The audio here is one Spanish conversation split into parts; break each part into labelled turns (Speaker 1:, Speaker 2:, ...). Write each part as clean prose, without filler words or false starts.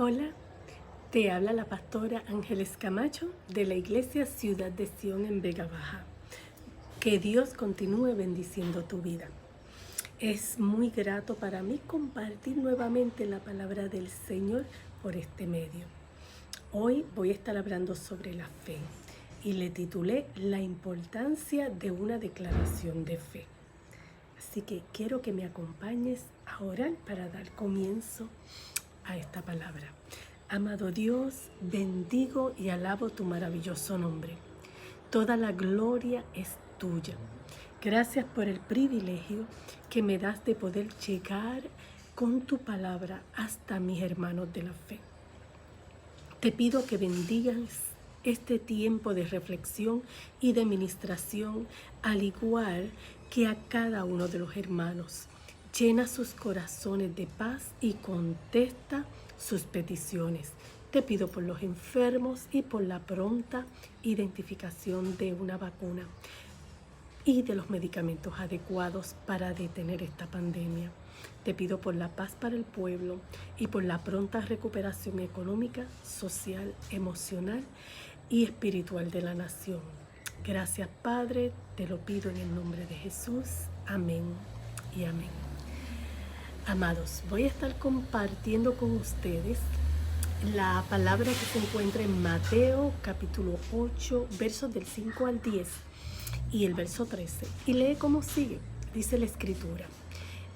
Speaker 1: Hola, te habla la pastora Ángeles Camacho de la Iglesia Ciudad de Sion en Vega Baja. Que Dios continúe bendiciendo tu vida. Es muy grato para mí compartir nuevamente la palabra del Señor por este medio. Hoy voy a estar hablando sobre la fe y le titulé La importancia de una declaración de fe. Así que quiero que me acompañes a orar para dar comienzo a esta palabra. Amado Dios, bendigo y alabo tu maravilloso nombre. Toda la gloria es tuya. Gracias por el privilegio que me das de poder llegar con tu palabra hasta mis hermanos de la fe. Te pido que bendigas este tiempo de reflexión y de ministración, al igual que a cada uno de los hermanos. Llena sus corazones de paz y contesta sus peticiones. Te pido por los enfermos y por la pronta identificación de una vacuna y de los medicamentos adecuados para detener esta pandemia. Te pido por la paz para el pueblo y por la pronta recuperación económica, social, emocional y espiritual de la nación. Gracias, Padre, te lo pido en el nombre de Jesús. Amén y amén. Amados, voy a estar compartiendo con ustedes la palabra que se encuentra en Mateo capítulo 8, versos del 5 al 10 y el verso 13. Y lee como sigue, dice la Escritura.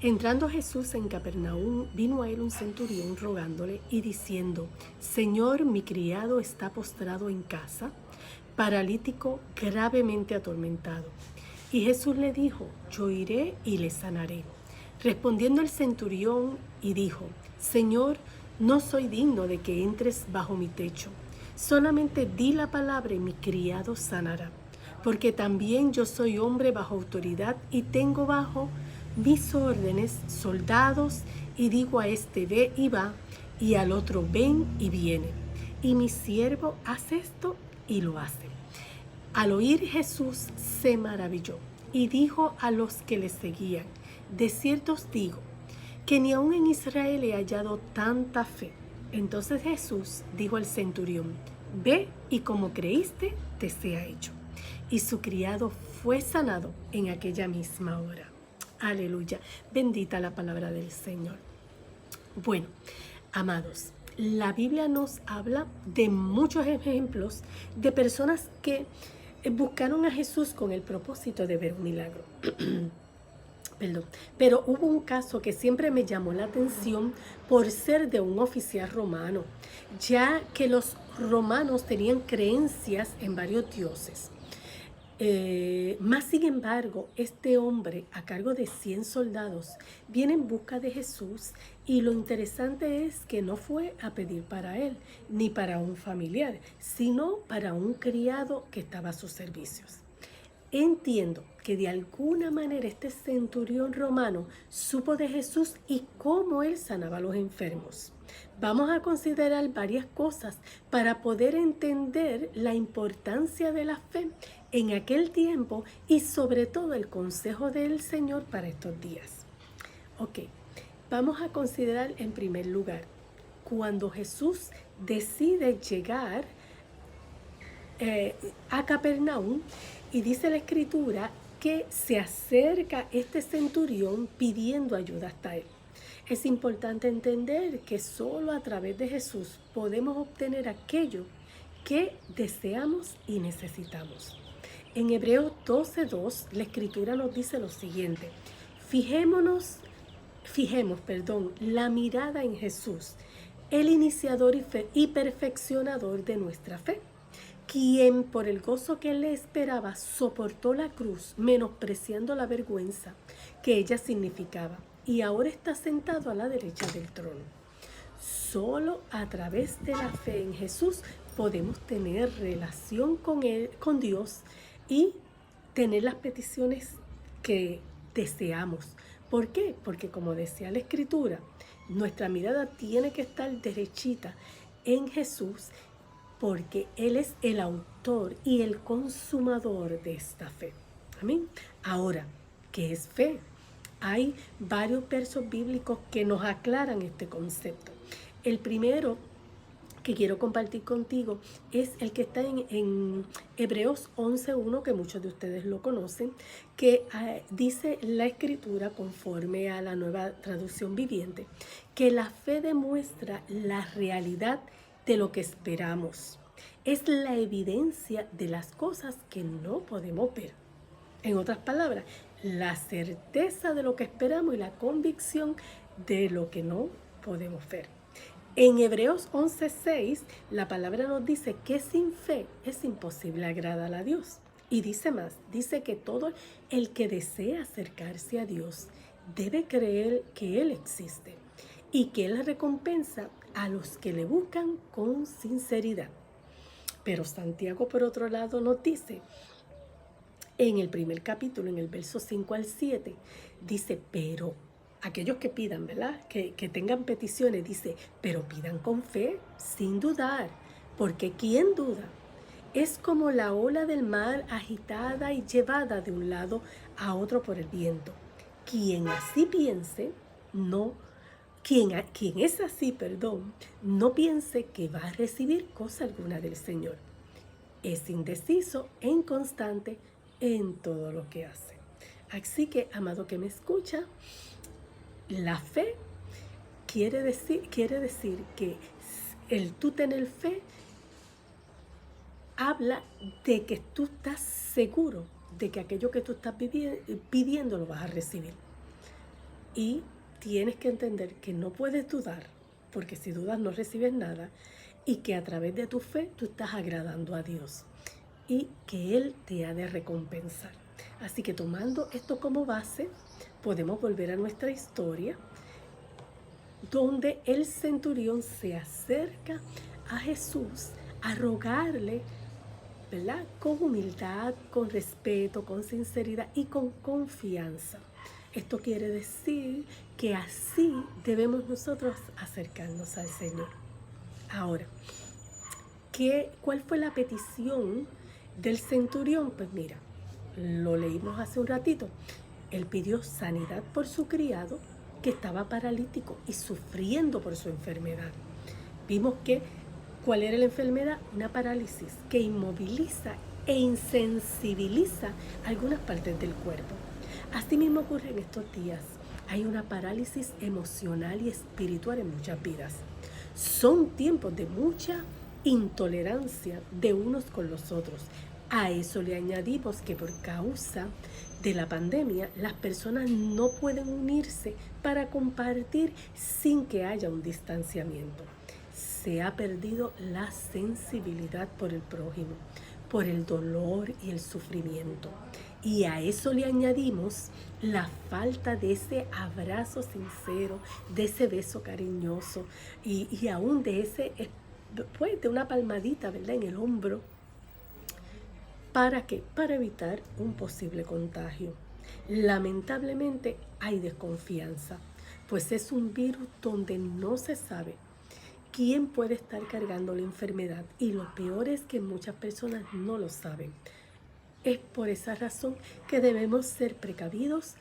Speaker 1: Entrando Jesús en Capernaum, vino a él un centurión rogándole y diciendo: Señor, mi criado está postrado en casa, paralítico, gravemente atormentado. Y Jesús le dijo: Yo iré y le sanaré. Respondiendo el centurión y dijo: Señor, no soy digno de que entres bajo mi techo. Solamente di la palabra y mi criado sanará. Porque también yo soy hombre bajo autoridad y tengo bajo mis órdenes soldados, y digo a este ve y va, y al otro ven y viene. Y mi siervo hace esto y lo hace. Al oír Jesús se maravilló y dijo a los que le seguían: de cierto os digo que ni aun en Israel he hallado tanta fe. Entonces Jesús dijo al centurión: ve y como creíste, te sea hecho. Y su criado fue sanado en aquella misma hora. Aleluya. Bendita la palabra del Señor. Bueno, amados, la Biblia nos habla de muchos ejemplos de personas que buscaron a Jesús con el propósito de ver un milagro. Perdón. Pero hubo un caso que siempre me llamó la atención por ser de un oficial romano, ya que los romanos tenían creencias en varios dioses. Más sin embargo, este hombre a cargo de 100 soldados viene en busca de Jesús, y lo interesante es que no fue a pedir para él ni para un familiar, sino para un criado que estaba a sus servicios. Entiendo que de alguna manera este centurión romano supo de Jesús y cómo él sanaba a los enfermos. Vamos a considerar varias cosas para poder entender la importancia de la fe en aquel tiempo y sobre todo el consejo del Señor para estos días. Ok, vamos a considerar en primer lugar, cuando Jesús decide llegar a Capernaum, y dice la Escritura que se acerca este centurión pidiendo ayuda hasta él. Es importante entender que solo a través de Jesús podemos obtener aquello que deseamos y necesitamos. En Hebreos 12:2, la Escritura nos dice lo siguiente: fijemos la mirada en Jesús, el iniciador y perfeccionador de nuestra fe, quien por el gozo que le esperaba soportó la cruz, menospreciando la vergüenza que ella significaba, y ahora está sentado a la derecha del trono. Solo a través de la fe en Jesús podemos tener relación con Él, con Dios, y tener las peticiones que deseamos. ¿Por qué? Porque como decía la Escritura, nuestra mirada tiene que estar derechita en Jesús, porque Él es el autor y el consumador de esta fe. Amén. Ahora, ¿qué es fe? Hay varios versos bíblicos que nos aclaran este concepto. El primero que quiero compartir contigo es el que está en Hebreos 11:1, que muchos de ustedes lo conocen, que dice la escritura, conforme a la Nueva Traducción Viviente, que la fe demuestra la realidad de lo que esperamos. Es la evidencia de las cosas que no podemos ver. En otras palabras, la certeza de lo que esperamos y la convicción de lo que no podemos ver. En Hebreos 11:6, la palabra nos dice que sin fe es imposible agradar a Dios. Y dice más, dice que todo el que desea acercarse a Dios debe creer que Él existe y que Él recompensa a los que le buscan con sinceridad. Pero Santiago, por otro lado, nos dice, en el primer capítulo, en el verso 5 al 7, dice, pero aquellos que pidan, ¿verdad? Que tengan peticiones, dice, pero pidan con fe, sin dudar, porque ¿quién duda? Es como la ola del mar agitada y llevada de un lado a otro por el viento. Quien así piense, quien es así, no piense que va a recibir cosa alguna del Señor. Es indeciso e inconstante en todo lo que hace. Así que, amado que me escucha, la fe quiere decir que el tú tener fe habla de que tú estás seguro de que aquello que tú estás pidiendo lo vas a recibir. Y tienes que entender que no puedes dudar, porque si dudas no recibes nada, y que a través de tu fe tú estás agradando a Dios y que Él te ha de recompensar. Así que tomando esto como base, podemos volver a nuestra historia, donde el centurión se acerca a Jesús a rogarle, ¿verdad? Con humildad, con respeto, con sinceridad y con confianza. Esto quiere decir que así debemos nosotros acercarnos al Señor. Ahora, ¿cuál fue la petición del centurión? Pues mira, lo leímos hace un ratito. Él pidió sanidad por su criado que estaba paralítico y sufriendo por su enfermedad. Vimos que, ¿cuál era la enfermedad? Una parálisis que inmoviliza e insensibiliza algunas partes del cuerpo. Así mismo ocurre en estos días. Hay una parálisis emocional y espiritual en muchas vidas. Son tiempos de mucha intolerancia de unos con los otros. A eso le añadimos que por causa de la pandemia, las personas no pueden unirse para compartir sin que haya un distanciamiento. Se ha perdido la sensibilidad por el prójimo, por el dolor y el sufrimiento. Y a eso le añadimos la falta de ese abrazo sincero, de ese beso cariñoso y aún de ese, pues, de una palmadita, ¿verdad?, en el hombro. ¿Para qué? Para evitar un posible contagio. Lamentablemente hay desconfianza, pues es un virus donde no se sabe quién puede estar cargando la enfermedad y lo peor es que muchas personas no lo saben. Es por esa razón que debemos ser precavidos,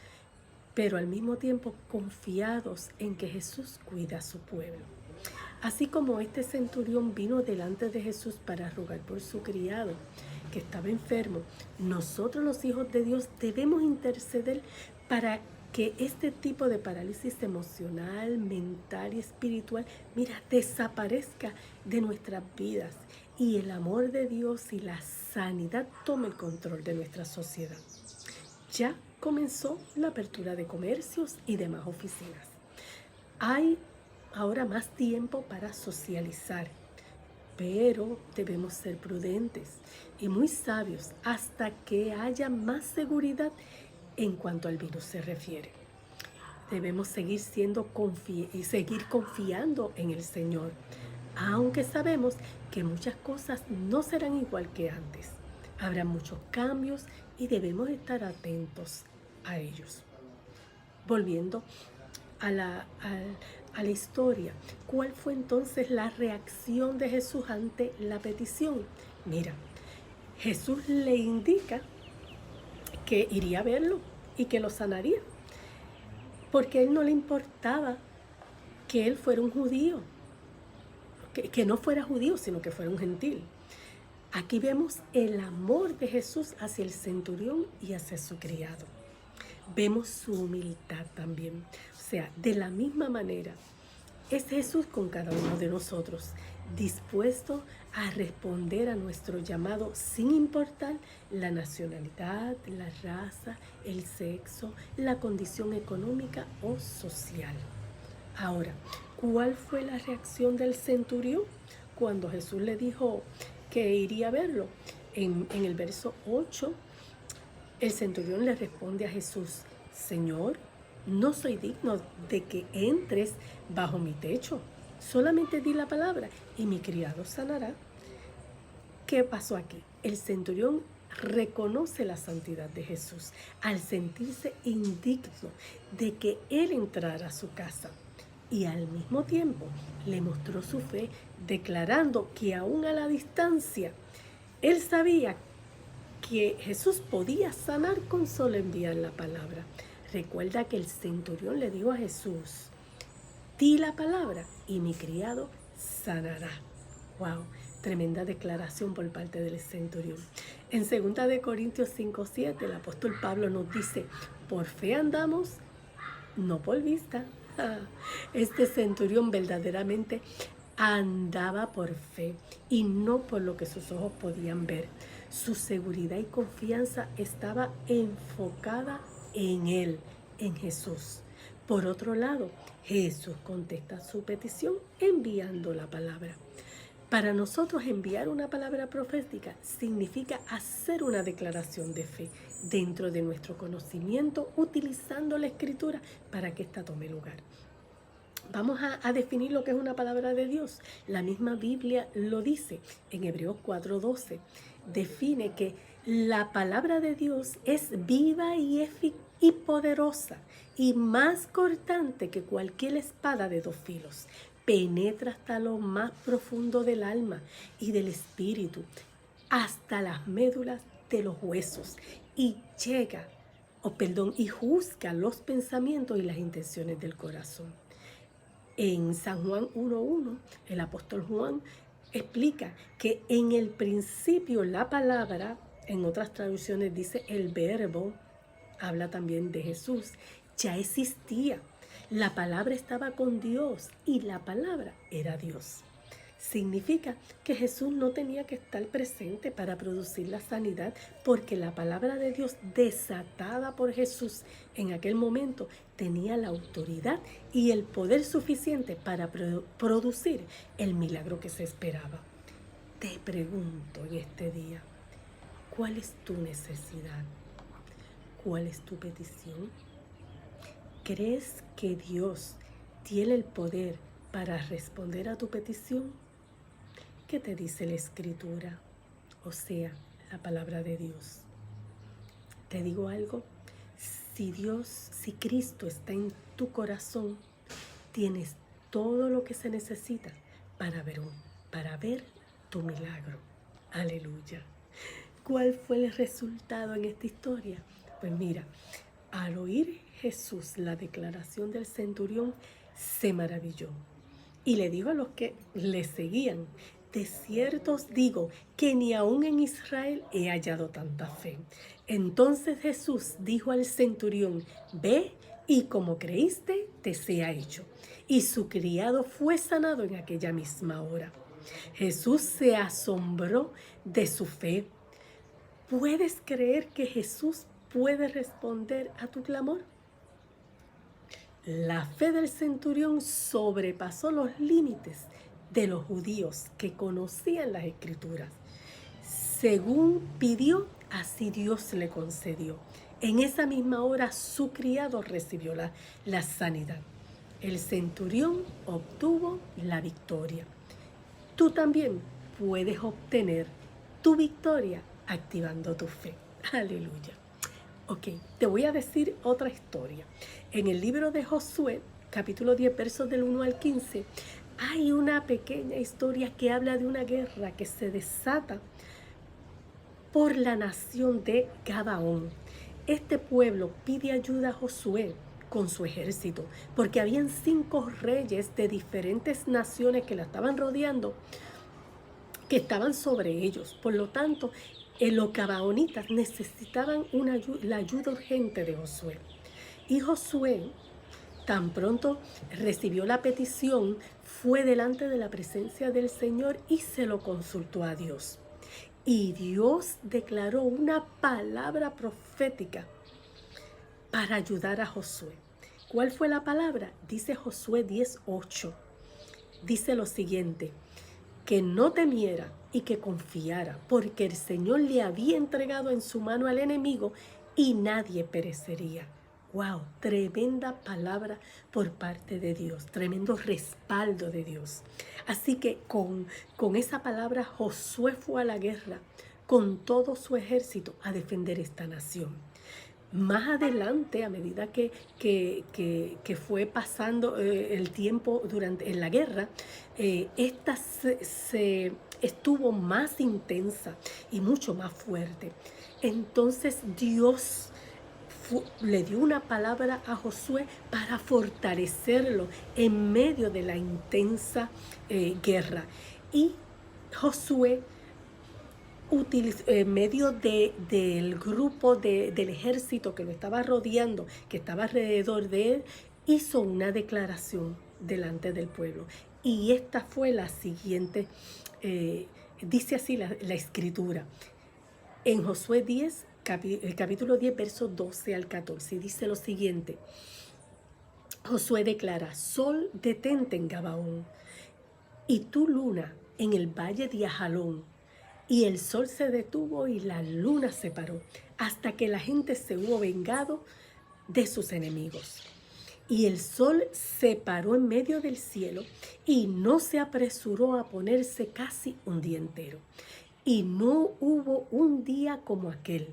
Speaker 1: pero al mismo tiempo confiados en que Jesús cuida a su pueblo. Así como este centurión vino delante de Jesús para rogar por su criado que estaba enfermo, nosotros los hijos de Dios debemos interceder para que este tipo de parálisis emocional, mental y espiritual, desaparezca de nuestras vidas y el amor de Dios y la sanidad tome el control de nuestra sociedad. Ya comenzó la apertura de comercios y demás oficinas. Hay ahora más tiempo para socializar, pero debemos ser prudentes y muy sabios hasta que haya más seguridad en cuanto al virus se refiere. Debemos seguir seguir confiando en el Señor, aunque sabemos que muchas cosas no serán igual que antes. Habrá muchos cambios y debemos estar atentos a ellos. Volviendo a la historia, ¿cuál fue entonces la reacción de Jesús ante la petición? Mira, Jesús le indica que iría a verlo y que lo sanaría, porque a él no le importaba que él fuera un judío, que no fuera judío, sino que fuera un gentil. Aquí vemos el amor de Jesús hacia el centurión y hacia su criado. Vemos su humildad también. O sea, de la misma manera, es Jesús con cada uno de nosotros, dispuesto a responder a nuestro llamado sin importar la nacionalidad, la raza, el sexo, la condición económica o social. Ahora, ¿cuál fue la reacción del centurión cuando Jesús le dijo que iría a verlo? En el verso 8, el centurión le responde a Jesús: Señor, no soy digno de que entres bajo mi techo. Solamente di la palabra y mi criado sanará. ¿Qué pasó aquí? El centurión reconoce la santidad de Jesús al sentirse indigno de que él entrara a su casa. Y al mismo tiempo le mostró su fe, declarando que aún a la distancia, él sabía que Jesús podía sanar con solo enviar la palabra. Recuerda que el centurión le dijo a Jesús: di la palabra y mi criado sanará. ¡Wow! Tremenda declaración por parte del centurión. En 2 Corintios 5:7, el apóstol Pablo nos dice: por fe andamos, no por vista. Este centurión verdaderamente andaba por fe y no por lo que sus ojos podían ver. Su seguridad y confianza estaba enfocada en él, en Jesús. Por otro lado, Jesús contesta su petición enviando la palabra. Para nosotros, enviar una palabra profética significa hacer una declaración de fe dentro de nuestro conocimiento, utilizando la Escritura para que ésta tome lugar. Vamos a definir lo que es una palabra de Dios. La misma Biblia lo dice en Hebreos 4:12. Define que la palabra de Dios es viva y poderosa y más cortante que cualquier espada de 2 filos. Penetra hasta lo más profundo del alma y del espíritu, hasta las médulas de los huesos, y y juzga los pensamientos y las intenciones del corazón. En San Juan 1:1, el apóstol Juan explica que en el principio la palabra, en otras traducciones dice el verbo, habla también de Jesús, ya existía. La palabra estaba con Dios y la palabra era Dios. Significa que Jesús no tenía que estar presente para producir la sanidad, porque la palabra de Dios desatada por Jesús en aquel momento tenía la autoridad y el poder suficiente para producir el milagro que se esperaba. Te pregunto en este día, ¿cuál es tu necesidad? ¿Cuál es tu petición? ¿Crees que Dios tiene el poder para responder a tu petición? ¿Qué te dice la Escritura? O sea, la palabra de Dios. Te digo algo, si Cristo está en tu corazón, tienes todo lo que se necesita para ver tu milagro. Aleluya. ¿Cuál fue el resultado en esta historia? Pues mira, al oír Jesús la declaración del centurión, se maravilló y le dijo a los que le seguían: de cierto os digo que ni aún en Israel he hallado tanta fe. Entonces Jesús dijo al centurión: ve y como creíste, te sea hecho. Y su criado fue sanado en aquella misma hora. Jesús se asombró de su fe. ¿Puedes creer que Jesús puede responder a tu clamor? La fe del centurión sobrepasó los límites de los judíos que conocían las Escrituras. Según pidió, así Dios le concedió. En esa misma hora su criado recibió la sanidad. El centurión obtuvo la victoria. Tú también puedes obtener tu victoria activando tu fe. Aleluya. Ok, te voy a decir otra historia. En el libro de Josué, capítulo 10, versos del 1 al 15, hay una pequeña historia que habla de una guerra que se desata por la nación de Gabaón. Este pueblo pide ayuda a Josué con su ejército, porque habían 5 reyes de diferentes naciones que la estaban rodeando, que estaban sobre ellos. Por lo tanto, los gabaonitas necesitaban la ayuda urgente de Josué. Y Josué, tan pronto recibió la petición, fue delante de la presencia del Señor y se lo consultó a Dios. Y Dios declaró una palabra profética para ayudar a Josué. ¿Cuál fue la palabra? Dice Josué 10:8. Dice lo siguiente: que no temiera y que confiara, porque el Señor le había entregado en su mano al enemigo y nadie perecería. ¡Wow! Tremenda palabra por parte de Dios, tremendo respaldo de Dios. Así que con esa palabra Josué fue a la guerra con todo su ejército a defender esta nación. Más adelante, a medida que fue pasando el tiempo en la guerra, esta se estuvo más intensa y mucho más fuerte. Entonces Dios le dio una palabra a Josué para fortalecerlo en medio de la intensa guerra. Y Josué, en medio del grupo del ejército que lo estaba rodeando, que estaba alrededor de él, hizo una declaración delante del pueblo. Y esta fue la siguiente, dice así la escritura. En Josué 10, el capítulo 10, versos 12 al 14, dice lo siguiente. Josué declara: Sol, detente en Gabaón, y tú, luna, en el valle de Ajalón. Y el sol se detuvo y la luna se paró, hasta que la gente se hubo vengado de sus enemigos. Y el sol se paró en medio del cielo y no se apresuró a ponerse casi un día entero. Y no hubo un día como aquel,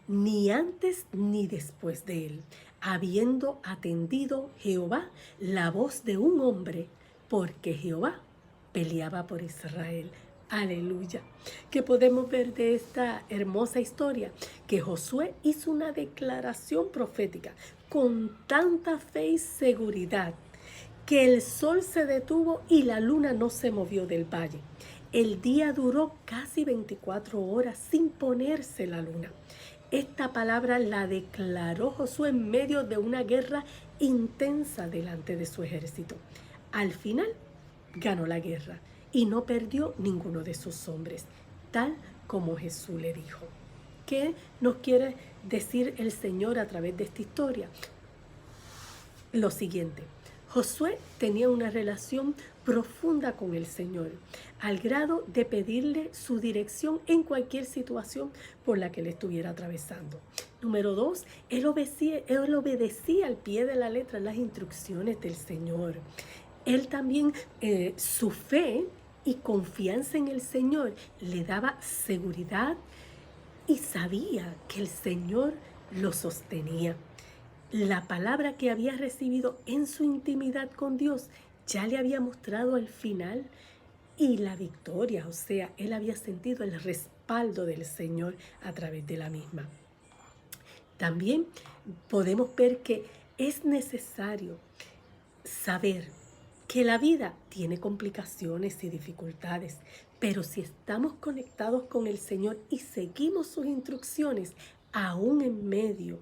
Speaker 1: ni antes ni después de él, habiendo atendido Jehová la voz de un hombre, porque Jehová peleaba por Israel. Aleluya. ¿Qué podemos ver de esta hermosa historia? Que Josué hizo una declaración profética con tanta fe y seguridad que el sol se detuvo y la luna no se movió del valle. El día duró casi 24 horas sin ponerse la luna. Esta palabra la declaró Josué en medio de una guerra intensa delante de su ejército. Al final ganó la guerra y no perdió ninguno de sus hombres, tal como Jesús le dijo. ¿Qué nos quiere decir el Señor a través de esta historia? Lo siguiente: Josué tenía una relación profunda con el Señor, al grado de pedirle su dirección en cualquier situación por la que él estuviera atravesando. Número 2, él obedecía al pie de la letra las instrucciones del Señor. Él también, su fe y confianza en el Señor le daba seguridad y sabía que el Señor lo sostenía. La palabra que había recibido en su intimidad con Dios ya le había mostrado el final y la victoria. O sea, él había sentido el respaldo del Señor a través de la misma. También podemos ver que es necesario saber que la vida tiene complicaciones y dificultades, pero si estamos conectados con el Señor y seguimos sus instrucciones, aún en medio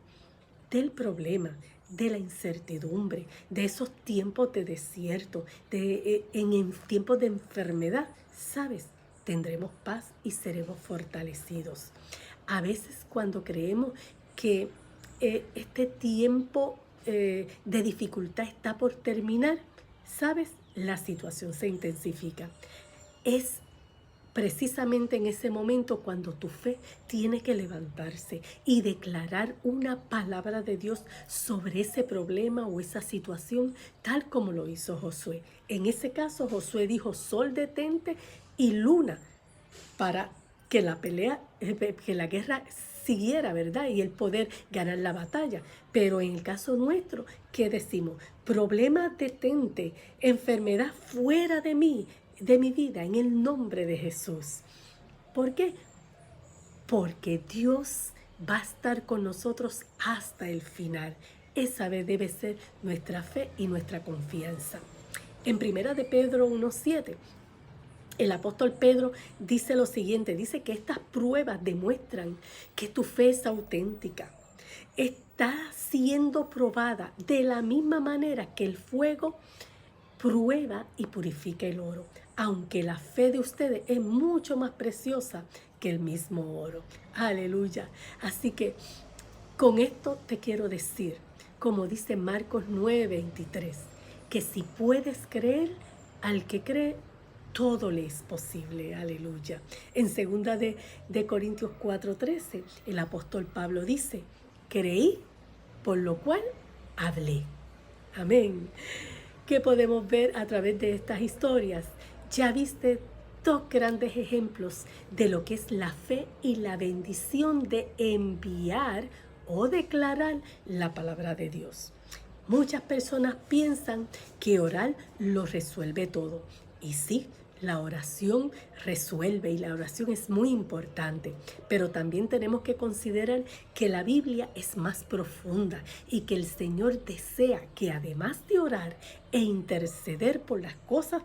Speaker 1: del problema, de la incertidumbre, de esos tiempos de desierto, en tiempos de enfermedad, ¿sabes? Tendremos paz y seremos fortalecidos. A veces cuando creemos que este tiempo de dificultad está por terminar, ¿sabes? La situación se intensifica. Es precisamente en ese momento cuando tu fe tiene que levantarse y declarar una palabra de Dios sobre ese problema o esa situación, tal como lo hizo Josué. En ese caso, Josué dijo: Sol, detente, y luna, para que la pelea, que la guerra siguiera, ¿verdad? Y el poder ganar la batalla. Pero en el caso nuestro, ¿qué decimos? Problema, detente, enfermedad, fuera de mí, de mi vida, en el nombre de Jesús. ¿Por qué? Porque Dios va a estar con nosotros hasta el final. Esa debe ser nuestra fe y nuestra confianza. En 1 de Pedro 1:7, el apóstol Pedro dice lo siguiente, dice que estas pruebas demuestran que tu fe es auténtica. Está siendo probada de la misma manera que el fuego prueba y purifica el oro, aunque la fe de ustedes es mucho más preciosa que el mismo oro. Aleluya. Así que con esto te quiero decir, como dice Marcos 9:23, que si puedes creer, al que cree, todo le es posible. Aleluya. En 2 de Corintios 4:13, el apóstol Pablo dice, creí, por lo cual hablé. Amén. ¿Qué podemos ver a través de estas historias? Ya viste dos grandes ejemplos de lo que es la fe y la bendición de enviar o declarar la palabra de Dios. Muchas personas piensan que orar lo resuelve todo. Y sí, la oración resuelve y la oración es muy importante, pero también tenemos que considerar que la Biblia es más profunda y que el Señor desea que además de orar e interceder por las cosas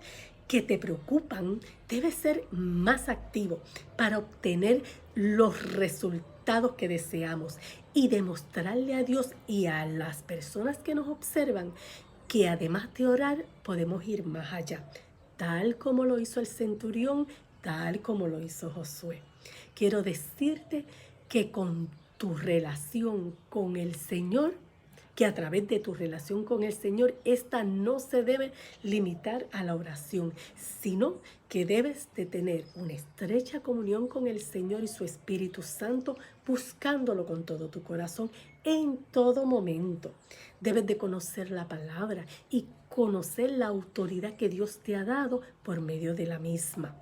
Speaker 1: que te preocupan, debes ser más activo para obtener los resultados que deseamos y demostrarle a Dios y a las personas que nos observan que además de orar podemos ir más allá, tal como lo hizo el centurión, tal como lo hizo Josué. Quiero decirte que con tu relación con el Señor, que a través de tu relación con el Señor, esta no se debe limitar a la oración, sino que debes de tener una estrecha comunión con el Señor y su Espíritu Santo, buscándolo con todo tu corazón en todo momento. Debes de conocer la palabra y conocer la autoridad que Dios te ha dado por medio de la misma.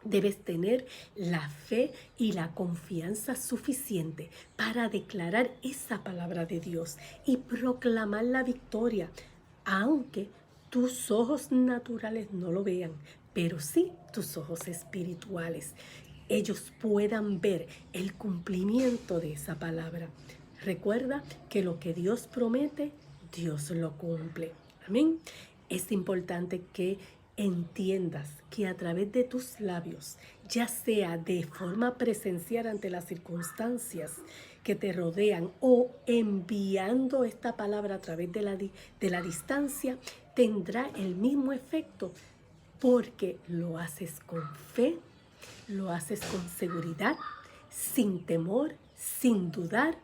Speaker 1: Debes tener la fe y la confianza suficiente para declarar esa palabra de Dios y proclamar la victoria, aunque tus ojos naturales no lo vean, pero sí tus ojos espirituales. Ellos puedan ver el cumplimiento de esa palabra. Recuerda que lo que Dios promete, Dios lo cumple. Amén. Es importante que entiendas que a través de tus labios, ya sea de forma presencial ante las circunstancias que te rodean o enviando esta palabra a través de la distancia, tendrá el mismo efecto porque lo haces con fe, lo haces con seguridad, sin temor, sin dudar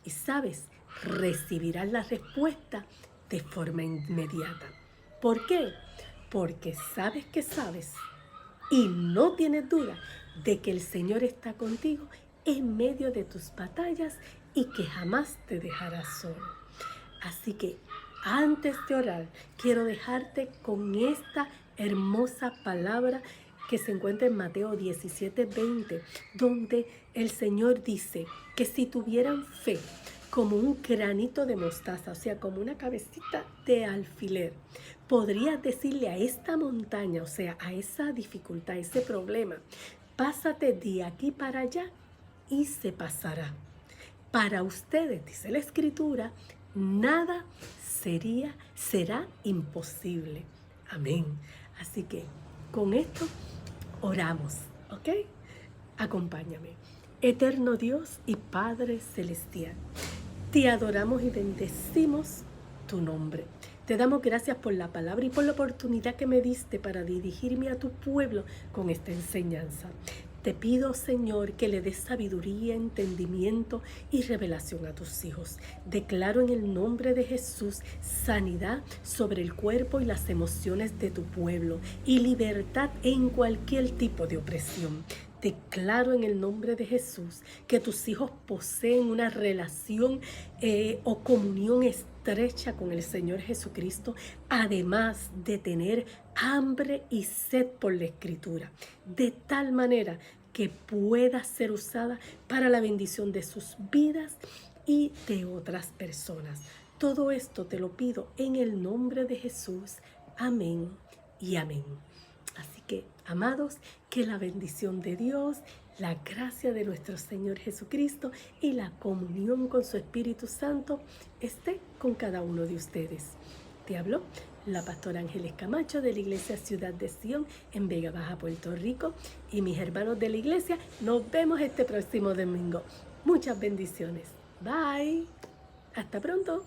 Speaker 1: y sabes, recibirás la respuesta de forma inmediata. ¿Por qué? Porque sabes que sabes y no tienes duda de que el Señor está contigo en medio de tus batallas y que jamás te dejará solo. Así que antes de orar, quiero dejarte con esta hermosa palabra que se encuentra en Mateo 17:20, donde el Señor dice que si tuvieran fe como un granito de mostaza, o sea, como una cabecita de alfiler, podrías decirle a esta montaña, o sea, a esa dificultad, a ese problema, pásate de aquí para allá y se pasará. Para ustedes, dice la Escritura, nada será imposible. Amén. Así que con esto oramos, ¿ok? Acompáñame. Eterno Dios y Padre Celestial, te adoramos y bendecimos tu nombre. Te damos gracias por la palabra y por la oportunidad que me diste para dirigirme a tu pueblo con esta enseñanza. Te pido, Señor, que le des sabiduría, entendimiento y revelación a tus hijos. Declaro en el nombre de Jesús sanidad sobre el cuerpo y las emociones de tu pueblo y libertad en cualquier tipo de opresión. Declaro en el nombre de Jesús que tus hijos poseen una relación o comunión estrecha con el Señor Jesucristo, además de tener hambre y sed por la Escritura, de tal manera que pueda ser usada para la bendición de sus vidas y de otras personas. Todo esto te lo pido en el nombre de Jesús. Amén y amén. Así que, amados, que la bendición de Dios la gracia de nuestro Señor Jesucristo y la comunión con su Espíritu Santo esté con cada uno de ustedes. Te habló la pastora Ángeles Camacho de la Iglesia Ciudad de Sion en Vega Baja, Puerto Rico. Y mis hermanos de la iglesia, nos vemos este próximo domingo. Muchas bendiciones. Bye. Hasta pronto.